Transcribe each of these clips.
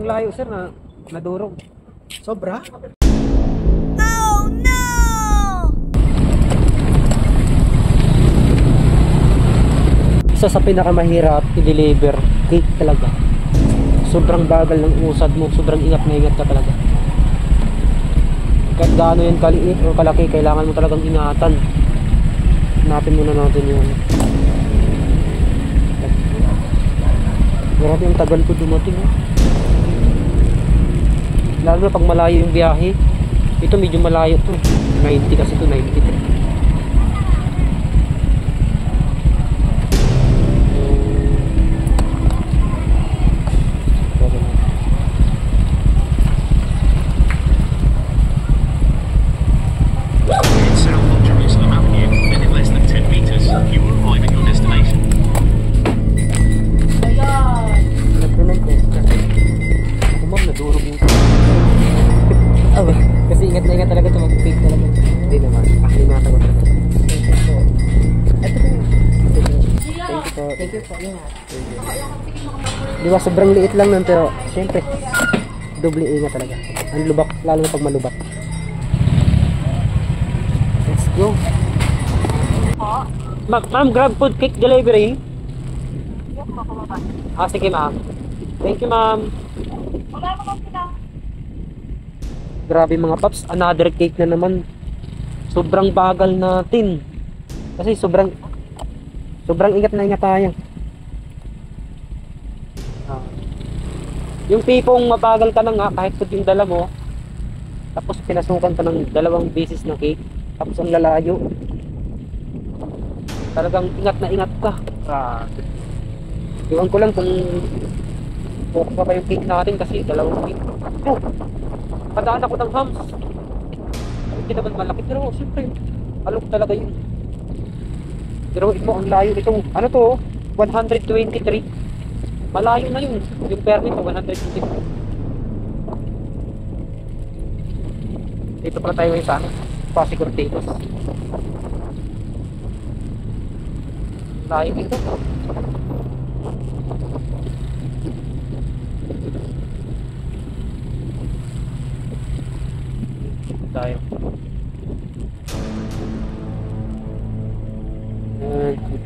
Ang layo sir na nadurog. Sobra? Oh no! Isa sa pinakamahirap i-deliver cake talaga. Sobrang bagal ng usad mo, sobrang ingat na ingat ka talaga. Kahit gaano yan kaliit o kalaki, kailangan mo talagang ingatan. Hanapin muna natin yun. Grabe yung tagal ko dumating. Lalo na pag malayo yung biyahe. Ito medyo malayo to. 90 kasi to, 93. Kasi ingat na ingat talaga ito, mag-fake talaga. Hindi naman, pakinata ko talaga. Thank you po. Di ba, sobrang liit lang nun, pero syempre, doble ingat talaga. Ang lubak, lalo na pag malubak. Let's go. Ma'am, grab food cake delivery. Sige ma'am. Thank you ma'am. Grabe mga paps, another cake na naman. Sobrang bagal natin. Kasi sobrang ingat na ingat tayo. Yung tipong mabagal ka na nga kahit food yung dala mo, tapos pinasukan ka ng 2 beses na cake, tapos ang lalayo. Talagang ingat na ingat ka. Iwan ko lang kung pa ba yung cake natin kasi 2 cake. Oh, padaan ako ng hams. Hindi naman malaki pero siyempre alok talaga yun. Pero ito ang layo nito. Ano to? 123. Malayo na yun. Yung permit 123. Dito pala tayo ngayon sa Pasig Cortez. Layo nito. Tayo.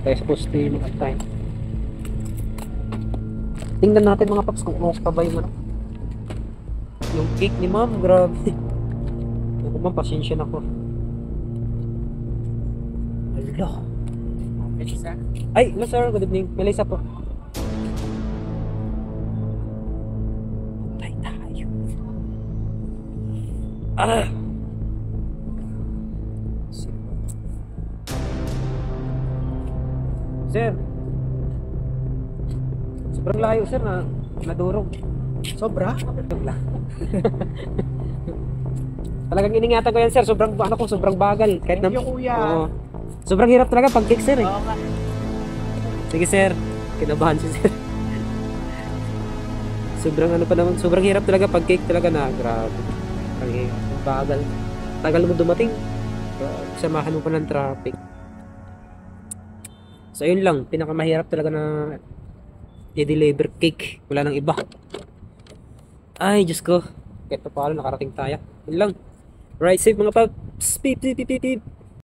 Tayo sa poste mga time. Tingnan natin mga paps kung okay pa ba yung cake ni ma'am. Grabe. Ako ma'am, pasensya na ko. Ala. Melissa? Ay, no sir, good evening. Melissa po. Tay tayo. Sir, sobrang layo sir na nadurog. Sobra? Talagang iningatan ko yan sir, sobrang bagal. Kahit Thank you, kuya. Sobrang hirap talaga pag cake sir eh. Oo nga. Sige sir, kinabahan si sir. Sobrang hirap talaga pag cake talaga na grabe. Ang bagal. Tagal mo dumating. Samahan mo pa ng traffic. So yun lang, pinakamahirap talaga na i-deliver cake. Wala nang iba. Ay, Diyos ko. Kahit pa paano nakarating tayo. Yun lang. Ride safe mga paps. Beep, beep, beep, beep.